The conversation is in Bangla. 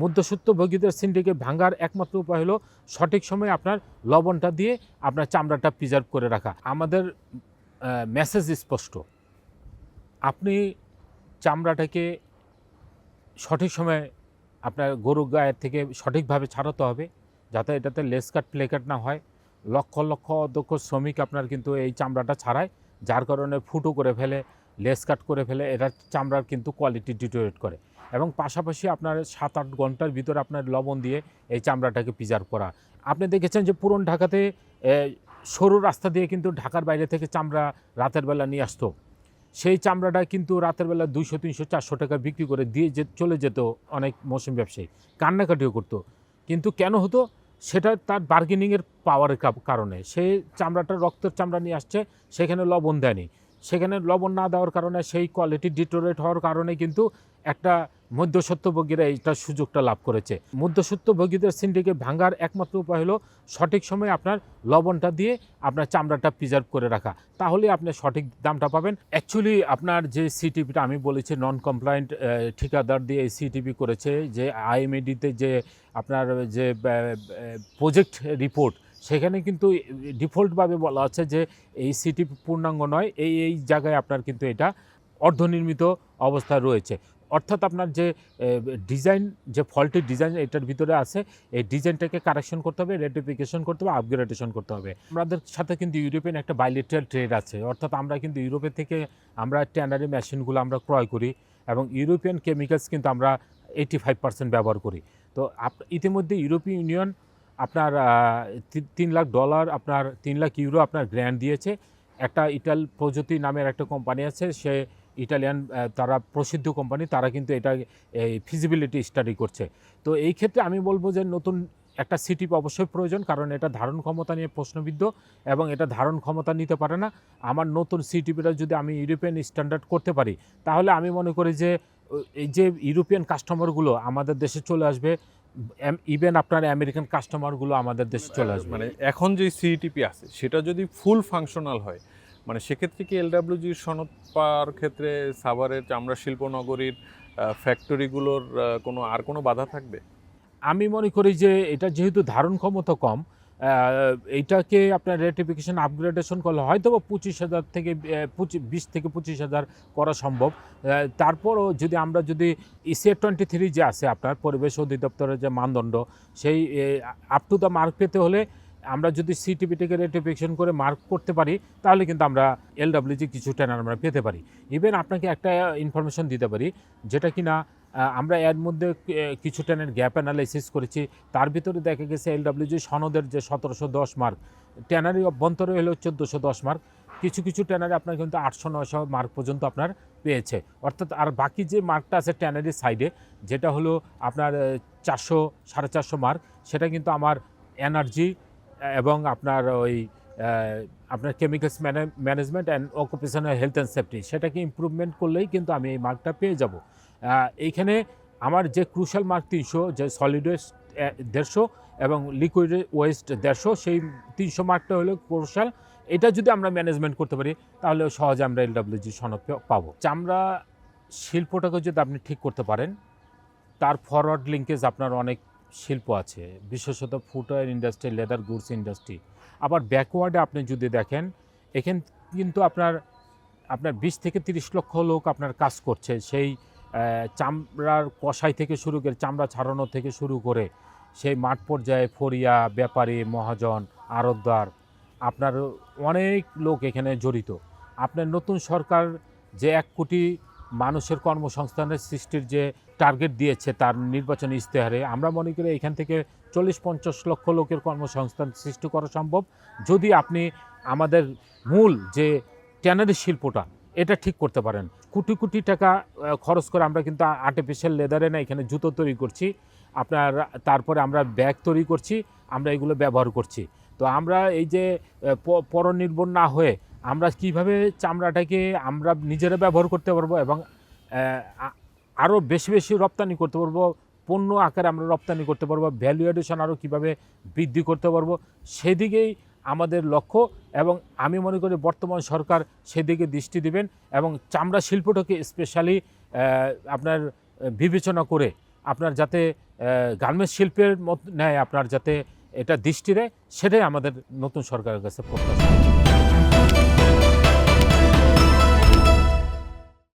মধ্যস্বত্বভোগীদের সিন্ডিকেট ভাঙার একমাত্র উপায় হলো সঠিক সময়ে আপনার লবণটা দিয়ে আপনার চামড়াটা প্রিজার্ভ করে রাখা। আমাদের মেসেজ স্পষ্ট, আপনি চামড়াটাকে সঠিক সময়ে আপনার গরু গায়ের থেকে সঠিকভাবে ছাড়াতে হবে, যাতে এটাতে লেস কাট প্লে কাট না হয়। লক্ষ লক্ষ অদক্ষ শ্রমিক আপনার কিন্তু এই চামড়াটা ছাড়ায়, যার কারণে ফুটো করে ফেলে, লেস কাট করে ফেলে, এটা চামড়ার কিন্তু কোয়ালিটি ডিটোরিয়েট করে। এবং পাশাপাশি আপনার 7-8 ঘন্টার ভিতরে আপনার লবণ দিয়ে এই চামড়াটাকে প্রিজার্ভ করা। আপনি দেখেছেন যে পুরন ঢাকাতে সরু রাস্তা দিয়ে কিন্তু ঢাকার বাইরে থেকে চামড়া রাতের বেলা নিয়ে আসতো। সেই চামড়াটা কিন্তু রাতের বেলা 200, 300, 400 টাকা বিক্রি করে দিয়ে চলে যেত অনেক মৌসুমী ব্যবসায়ী, কান্নাকাটিও করতো। কিন্তু কেন হতো? সেটা তার বার্গেনিংয়ের পাওয়ারের কারণে। সে চামড়াটা রক্তের চামড়া নিয়ে আসছে, সেখানে লবণ দেয়নি। সেখানে লবণ না দেওয়ার কারণে সেই কোয়ালিটি ডিটোরিয়েট হওয়ার কারণে কিন্তু একটা মধ্যস্বত্বভোগীরা এইটা সুযোগটা লাভ করেছে। মধ্যস্বত্বভোগীদের সিন্ডিকেট ভাঙার একমাত্র উপায় হলো সঠিক সময়ে আপনার লবণটা দিয়ে আপনার চামড়াটা প্রিজার্ভ করে রাখা, তাহলে আপনি সঠিক দামটা পাবেন। অ্যাকচুয়ালি আপনার যে সিটিপিটা আমি বলেছি নন কমপ্লায়েন্ট ঠিকাদার দিয়ে এই সিটিপি করেছে, যে আইএমএডিতে যে আপনার যে প্রজেক্ট রিপোর্ট, সেখানে কিন্তু ডিফল্টভাবে বলা আছে যে এই সিটিপি পূর্ণাঙ্গ নয়, এই জায়গায় আপনার কিন্তু এটা অর্ধনির্মিত অবস্থায় রয়েছে। অর্থাৎ আপনার যে ডিজাইন, যে ফল্টি ডিজাইন এটার ভিতরে আছে, এই ডিজাইনটাকে কারেকশন করতে হবে, রেটিফিকেশন করতে হবে, আপগ্রেডেশন করতে হবে। আমাদের সাথে কিন্তু ইউরোপিয়ান একটা বাইলেটারাল ট্রেড আছে, অর্থাৎ আমরা কিন্তু ইউরোপের থেকে আমরা ট্যানারি মেশিনগুলো আমরা ক্রয় করি এবং ইউরোপিয়ান কেমিক্যালস কিন্তু আমরা 85% ব্যবহার করি। তো ইতিমধ্যে ইউরোপীয় ইউনিয়ন আপনার $3 লাখ, আপনার 3 লাখ ইউরো আপনার গ্র্যান্ট দিয়েছে। একটা ইটাল প্রযুক্তি নামের একটা কোম্পানি আছে, সে ইটালিয়ান, তারা প্রসিদ্ধ কোম্পানি, তারা কিন্তু এটা এই ফিজিবিলিটি স্টাডি করছে। তো এই ক্ষেত্রে আমি বলবো যে নতুন একটা সিটিপি অবশ্যই প্রয়োজন, কারণ এটা ধারণ ক্ষমতা নিয়ে প্রশ্নবিদ্ধ এবং এটা ধারণ ক্ষমতা নিতে পারে না। আমার নতুন সিটিপিটা যদি আমি ইউরোপিয়ান স্ট্যান্ডার্ড করতে পারি, তাহলে আমি মনে করি যে এই যে ইউরোপিয়ান কাস্টমারগুলো আমাদের দেশে চলে আসবে, ইভেন আপনার আমেরিকান কাস্টমারগুলো আমাদের দেশে চলে আসবে। মানে এখন যে সিইটিপি আছে সেটা যদি ফুল ফাংশনাল হয়, মানে সেক্ষেত্রে কি এলডব্লিউজির সনদ পাওয়ার ক্ষেত্রে সাভারের চামড়া শিল্প নগরীর ফ্যাক্টরিগুলোর কোনো বাধা থাকবে? আমি মনে করি যে এটা যেহেতু ধারণ ক্ষমতা কম, এইটাকে আপনার রেটিফিকেশন আপগ্রেডেশন করলে হয়তো বা 25,000 থেকে 20 থেকে 25,000 করা সম্ভব। তারপরও যদি আমরা ইসিআর 23 যে আছে আপনার পরিবেশ অধিদপ্তরের যে মানদণ্ড, সেই আপ টু দ্য মার্ক পেতে হলে আমরা যদি সিটিপিটিকে রেটিফিকেশন করে মার্ক করতে পারি, তাহলে কিন্তু আমরা এলডব্লিউজি কিছু ট্যানার আমরা পেতে পারি। ইভেন আপনাকে একটা ইনফরমেশন দিতে পারি, যেটা কিনা আমরা এর মধ্যে কিছু ট্যানের গ্যাপ অ্যানালাইসিস করেছি। তার ভিতরে দেখা গেছে এলডব্লিউজি সনদের যে 1710 মার্ক, ট্যানারি অভ্যন্তরে হলো 1410 মার্ক, কিছু কিছু ট্যানারি আপনার কিন্তু 800-900 মার্ক পর্যন্ত আপনার পেয়েছে। অর্থাৎ আর বাকি যে মার্কটা আছে ট্যানারির সাইডে, যেটা হলো আপনার 400-450 মার্ক, সেটা কিন্তু আমার এনার্জি এবং আপনার ওই আপনার chemicals management and occupational health and safety, সেটাকে ইমপ্রুভমেন্ট করলেই কিন্তু আমি এই মার্কটা পেয়ে যাব। এইখানে আমার যে ক্রুশাল মার্ক 300, যে সলিড ওয়েস্ট 150 এবং লিকুইড ওয়েস্ট 150, সেই 300 মার্কটা হলো ক্রুশাল। এটা যদি আমরা ম্যানেজমেন্ট করতে পারি, তাহলে সহজে আমরা এলডব্লিউজি সনদ পাবো। চামড়া শিল্পটাকে যদি আপনি ঠিক করতে পারেন, তার ফরওয়ার্ড লিঙ্কেজ আপনার অনেক শিল্প আছে, বিশেষত footwear industry, leather goods industry. আবার ব্যাকওয়ার্ডে আপনি যদি দেখেন, এখান কিন্তু আপনার 20 থেকে 30 লক্ষ লোক আপনার কাজ করছে, সেই চামড়ার কষাই থেকে শুরু করে, চামড়া ছাড়ানো থেকে শুরু করে, সেই মাঠ পর্যায়ে ফরিয়া, ব্যাপারী, মহাজন, আড়তদার, আপনার অনেক লোক এখানে জড়িত। আপনার নতুন সরকার যে 1 কোটি মানুষের কর্মসংস্থানের সৃষ্টির যে টার্গেট দিয়েছে তার নির্বাচনী ইশতেহারে, আমরা মনে করি এখান থেকে 40-50 লক্ষ লোকের কর্মসংস্থান সৃষ্টি করা সম্ভব, যদি আপনি আমাদের মূল যে ট্যানারি শিল্পটা এটা ঠিক করতে পারেন। কোটি কোটি টাকা খরচ করে আমরা কিন্তু আর্টিফিশিয়াল লেদারে না এখানে জুতো তৈরি করছি, আপনার তারপরে আমরা ব্যাগ তৈরি করছি, আমরা এগুলো ব্যবহার করছি। তো আমরা এই যে পরনির্ভর না হয়ে আমরা কিভাবে চামড়াটাকে আমরা নিজেরা ব্যবহার করতে পারবো এবং আরও বেশি বেশি রপ্তানি করতে পারবো, পণ্য আকারে আমরা রপ্তানি করতে পারবো, ভ্যালু এডিশন আরও কীভাবে বৃদ্ধি করতে পারবো, সেদিকেই আমাদের লক্ষ্য। এবং আমি মনে করি বর্তমান সরকার সেদিকে দৃষ্টি দিবেন এবং চামড়া শিল্পটাকে স্পেশালি আপনার বিবেচনা করে আপনার যাতে গার্মেন্টস শিল্পের ন্যায় আপনার যাতে এটা দৃষ্টি দেয়, সেটাই আমাদের নতুন সরকারের কাছে প্রত্যাশা।